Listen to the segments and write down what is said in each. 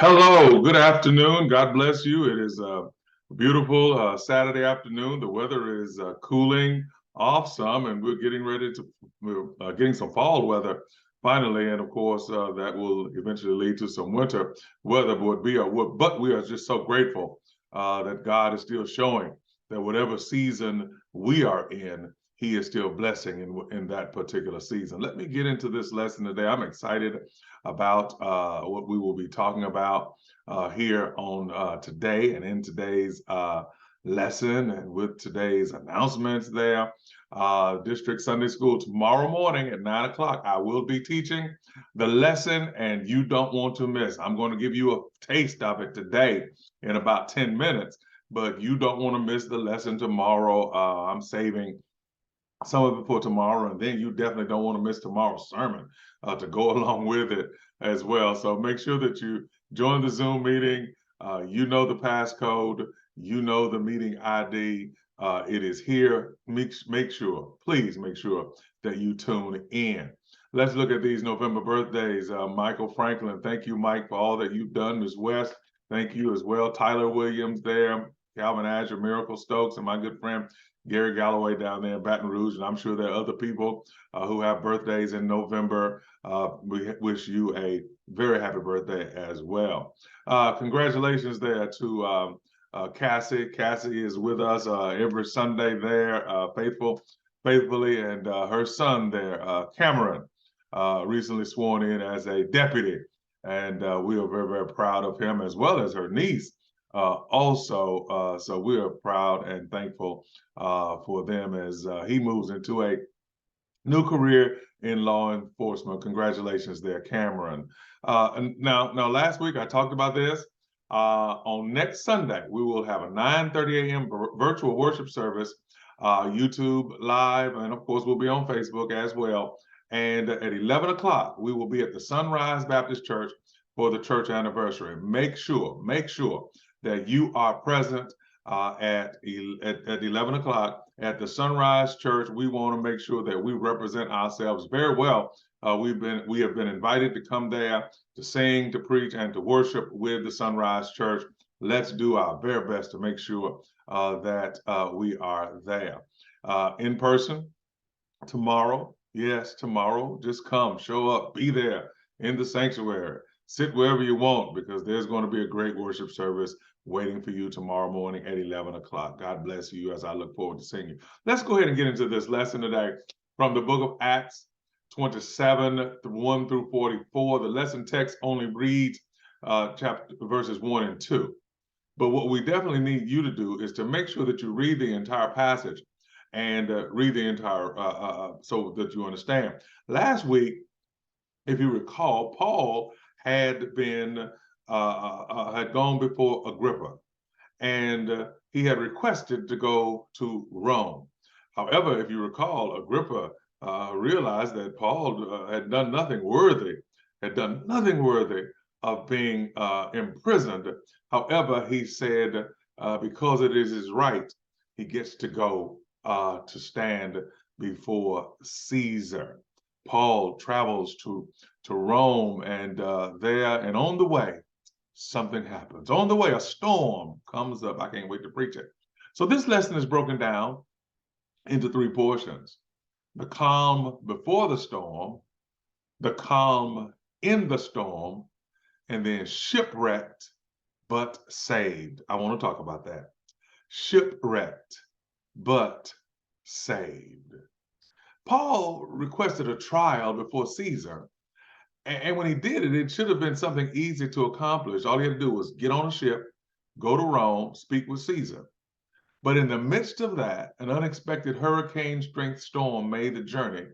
Hello, good afternoon. God bless you. It is a beautiful Saturday afternoon. The weather is cooling off some, and we're getting ready to we're getting some fall weather finally. And of course, that will eventually lead to some winter weather. But we are just so grateful that God is still showing that whatever season we are in, He is still blessing in that particular season. Let me get into this lesson today. I'm excited about what we will be talking about here on today and in today's lesson and with today's announcements there. District Sunday School tomorrow morning at 9 o'clock. I will be teaching the lesson and you don't want to miss. I'm going to give you a taste of it today in about 10 minutes, but you don't want to miss the lesson tomorrow. I'm saving some of it for tomorrow, and then you definitely don't want to miss tomorrow's sermon to go along with it as well. So make sure that you join the Zoom meeting. You know the passcode, you know the meeting ID. It is here. Please make sure that you tune in. Let's look at these November birthdays. Michael Franklin, thank you, Mike, for all that you've done. Ms. West, thank you as well. Tyler Williams there, Calvin Asher, Miracle Stokes, and my good friend Gary Galloway down there in Baton Rouge, and I'm sure there are other people who have birthdays in November. We wish you a very happy birthday as well. Congratulations there to Cassie. Cassie is with us every Sunday there, faithfully, and her son there, Cameron, recently sworn in as a deputy, and we are very, very proud of him, as well as her niece. So we are proud and thankful for them as he moves into a new career in law enforcement. Congratulations there, Cameron. And now, last week I talked about this. On next Sunday, we will have a 9:30 a.m. virtual worship service, YouTube live, and of course we'll be on Facebook as well. And at 11 o'clock, we will be at the Sunrise Baptist Church for the church anniversary. Make sure that you are present at 11 o'clock at the Sunrise Church. We want to make sure that we represent ourselves very well. We have been invited to come there to sing, to preach, and to worship with the Sunrise Church. Let's do our very best to make sure that we are there. In person tomorrow. Yes, tomorrow. Just come, show up, be there in the sanctuary. Sit wherever you want, because there's going to be a great worship service waiting for you tomorrow morning at 11 o'clock. God bless you as I look forward to seeing you. Let's go ahead and get into this lesson today from the book of Acts 27, 1 through 44. The lesson text only reads verses 1 and 2. But what we definitely need you to do is to make sure that you read the entire passage and read the entire so that you understand. Last week, if you recall, Paul had gone before Agrippa, and he had requested to go to Rome. However, if you recall, Agrippa realized that Paul had done nothing worthy of being imprisoned. However, he said, because it is his right, he gets to go to stand before Caesar. Paul travels to Rome, and on the way, something happens. On the way, a storm comes up. I can't wait to preach it. So this lesson is broken down into three portions: the calm before the storm, the calm in the storm, and then shipwrecked but saved. I want to talk about that. Shipwrecked but saved. Paul requested a trial before Caesar, and when he did it, it should have been something easy to accomplish. All he had to do was get on a ship, go to Rome, speak with Caesar. But in the midst of that, an unexpected hurricane-strength storm made the journey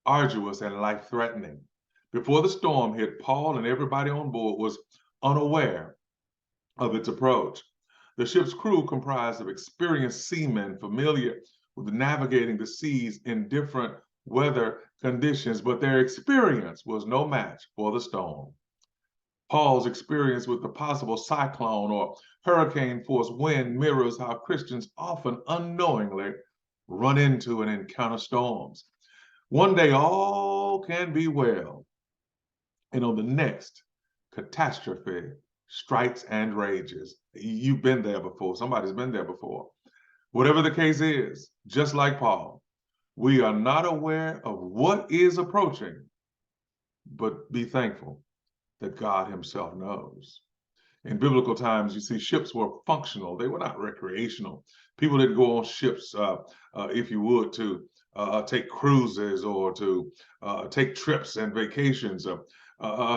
arduous and life-threatening. Before the storm hit, Paul and everybody on board was unaware of its approach. The ship's crew comprised of experienced seamen familiar with navigating the seas in different weather conditions, but their experience was no match for the storm. Paul's experience with the possible cyclone or hurricane force wind mirrors how Christians often unknowingly run into and encounter storms. One day all can be well, and on the next, catastrophe strikes and rages. You've been there before. Somebody's been there before. Whatever the case is, just like Paul, we are not aware of what is approaching, but be thankful that God himself knows. In biblical times, you see, ships were functional. They were not recreational. People didn't go on ships, if you would, to take cruises or to take trips and vacations.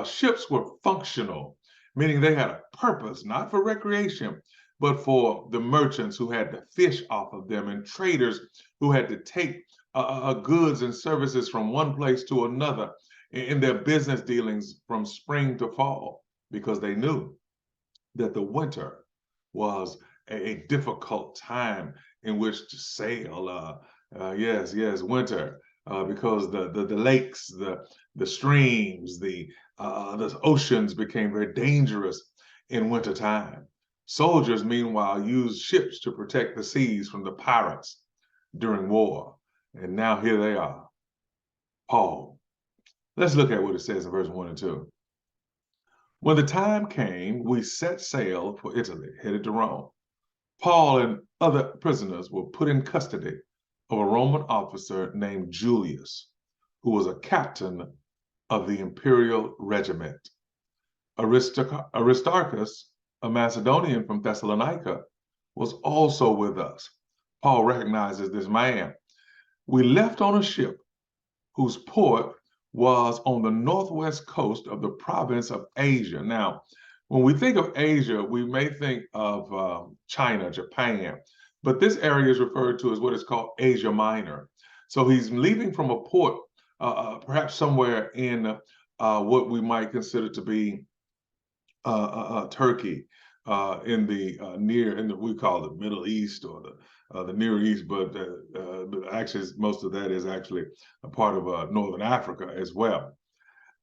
Ships were functional, meaning they had a purpose, not for recreation, but for the merchants who had to fish off of them and traders who had to take goods and services from one place to another in their business dealings from spring to fall, because they knew that the winter was a difficult time in which to sail. Yes, winter, because the lakes, the streams, the oceans became very dangerous in wintertime. Soldiers, meanwhile, used ships to protect the seas from the pirates during war. And now here they are, Paul. Let's look at what it says in verse 1 and 2. When the time came, we set sail for Italy, headed to Rome. Paul and other prisoners were put in custody of a Roman officer named Julius, who was a captain of the imperial regiment. Aristarchus, a Macedonian from Thessalonica, was also with us. Paul recognizes this man. We left on a ship whose port was on the northwest coast of the province of Asia. Now, when we think of Asia, we may think of China, Japan, but this area is referred to as what is called Asia Minor. So he's leaving from a port, perhaps somewhere in what we might consider to be Turkey, in the we call it Middle East or the Near East, but actually most of that is actually a part of Northern Africa as well.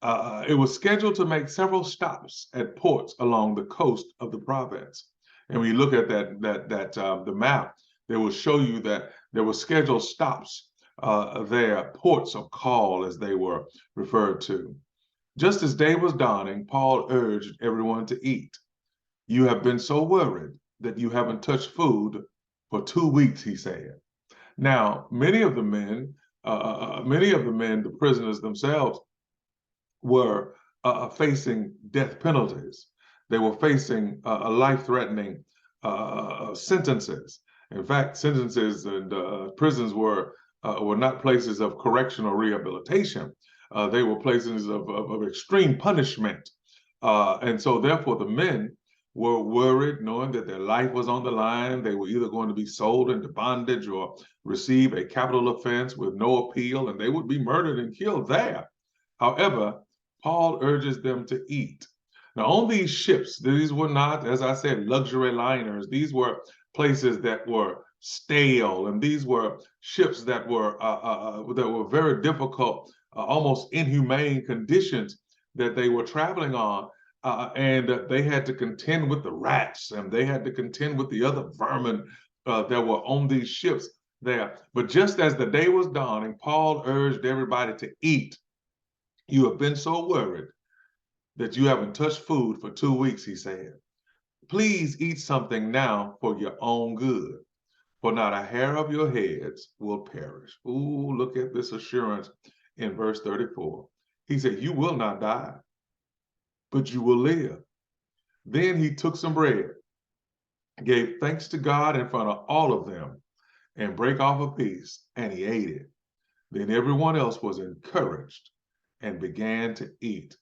It was scheduled to make several stops at ports along the coast of the province. And when you look at the map, they will show you that there were scheduled stops there, ports of call as they were referred to. Just as day was dawning, Paul urged everyone to eat. You have been so worried that you haven't touched food for 2 weeks, he said. Now, many of the men, the prisoners themselves, were facing death penalties. They were facing life-threatening sentences. In fact, sentences and prisons were not places of correction or rehabilitation. They were places of extreme punishment. And so therefore the men were worried, knowing that their life was on the line. They were either going to be sold into bondage or receive a capital offense with no appeal, and they would be murdered and killed there. However, Paul urges them to eat. Now, on these ships, these were not, as I said, luxury liners. These were places that were stale, and these were ships that were very difficult, almost inhumane conditions that they were traveling on. And they had to contend with the rats, and they had to contend with the other vermin that were on these ships there. But just as the day was dawning, Paul urged everybody to eat. You have been so worried that you haven't touched food for 2 weeks, he said. Please eat something now for your own good, for not a hair of your heads will perish. Ooh, look at this assurance in verse 34. He said, you will not die, but you will live. Then he took some bread, gave thanks to God in front of all of them, and break off a piece, and he ate it. Then everyone else was encouraged and began to eat.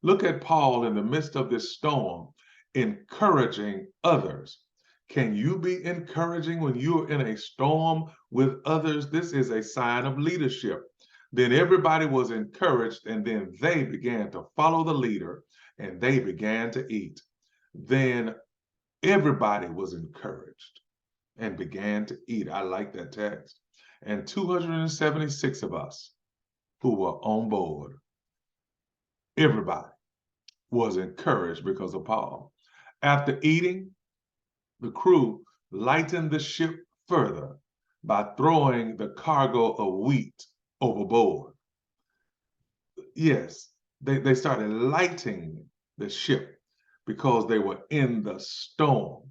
Look at Paul in the midst of this storm, encouraging others. Can you be encouraging when you're in a storm with others? This is a sign of leadership. Then everybody was encouraged, and then they began to follow the leader, and they began to eat. Then everybody was encouraged and began to eat. I like that text. And 276 of us who were on board, everybody was encouraged because of Paul. After eating, the crew lightened the ship further by throwing the cargo of wheat overboard. Yes, they started lighting the ship because they were in the storm.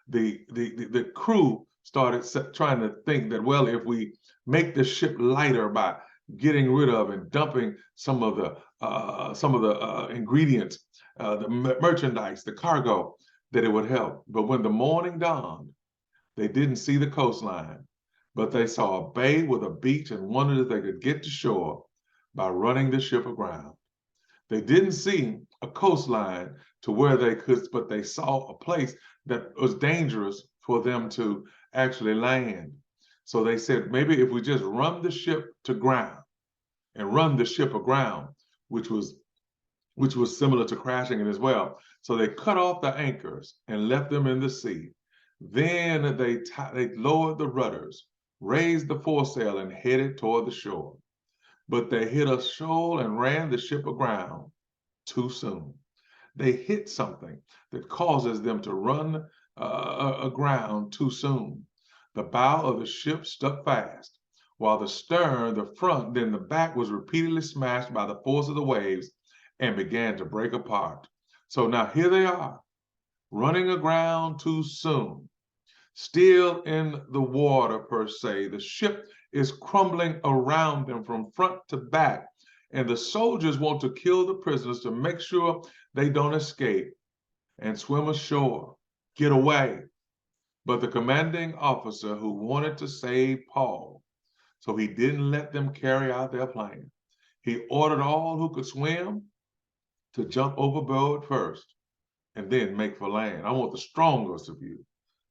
The crew started trying to think that, well, if we make the ship lighter by getting rid of and dumping some of the ingredients, the merchandise, the cargo, that it would help. But when the morning dawned, they didn't see the coastline, but they saw a bay with a beach and wondered if they could get to shore by running the ship aground. They didn't see a coastline to where they could, but they saw a place that was dangerous for them to actually land. So they said, maybe if we just run the ship to ground and run the ship aground, which was similar to crashing it as well. So they cut off the anchors and left them in the sea. Then they lowered the rudders, raised the foresail, and headed toward the shore. But they hit a shoal and ran the ship aground too soon. They hit something that causes them to run aground too soon. The bow of the ship stuck fast, while the stern, the front, then the back was repeatedly smashed by the force of the waves and began to break apart. So now here they are, running aground too soon, still in the water per se. The ship is crumbling around them from front to back, and the soldiers want to kill the prisoners to make sure they don't escape and swim ashore, get away. But the commanding officer, who wanted to save Paul, so he didn't let them carry out their plan. He ordered all who could swim to jump overboard first and then make for land. I want the strongest of you.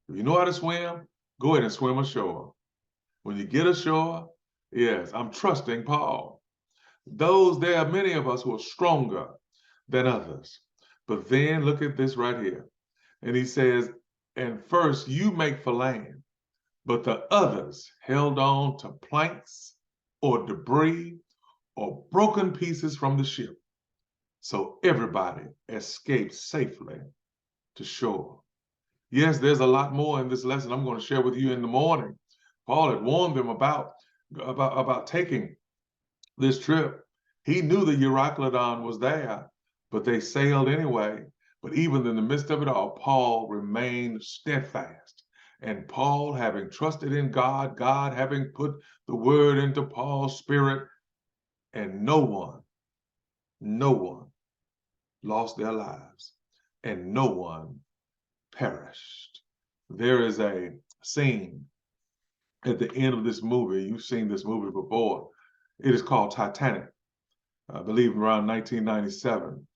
If you know how to swim, go ahead and swim ashore. When you get ashore, yes, I'm trusting Paul. There are many of us who are stronger than others. But then look at this right here. And he says, and first you make for land, but the others held on to planks or debris or broken pieces from the ship. So everybody escaped safely to shore. Yes, there's a lot more in this lesson I'm going to share with you in the morning. Paul had warned them about taking this trip. He knew the Euroclydon was there, but they sailed anyway. But even in the midst of it all, Paul remained steadfast. And Paul, having trusted in God, God having put the word into Paul's spirit, and no one lost their lives, and no one perished. There is a scene at the end of this movie. You've seen this movie before. It is called Titanic, I believe around 1997.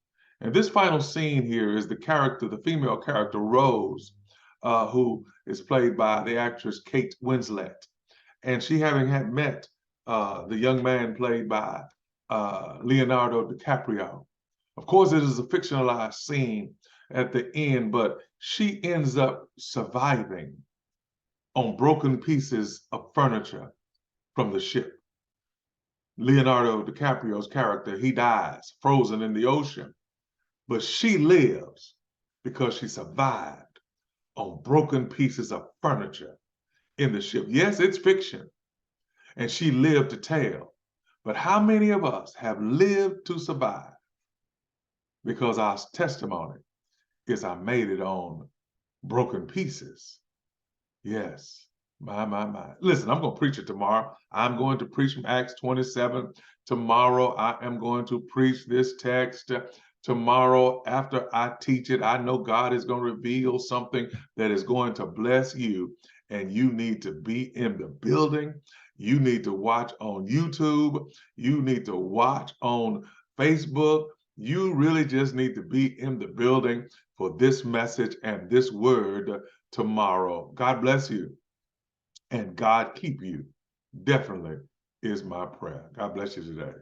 And this final scene here is the female character, Rose, who is played by the actress Kate Winslet. And she had met the young man played by Leonardo DiCaprio. Of course, it is a fictionalized scene at the end, but she ends up surviving on broken pieces of furniture from the ship. Leonardo DiCaprio's character, he dies frozen in the ocean, but she lives because she survived on broken pieces of furniture in the ship. Yes, it's fiction, and she lived to tell. But how many of us have lived to survive? Because our testimony is I made it on broken pieces. Yes, my. Listen, I'm going to preach it tomorrow. I'm going to preach from Acts 27. Tomorrow, I am going to preach this text. Tomorrow, after I teach it, I know God is going to reveal something that is going to bless you, and you need to be in the building. You need to watch on YouTube. You need to watch on Facebook. You really just need to be in the building for this message and this word tomorrow. God bless you, and God keep you. Definitely is my prayer. God bless you today.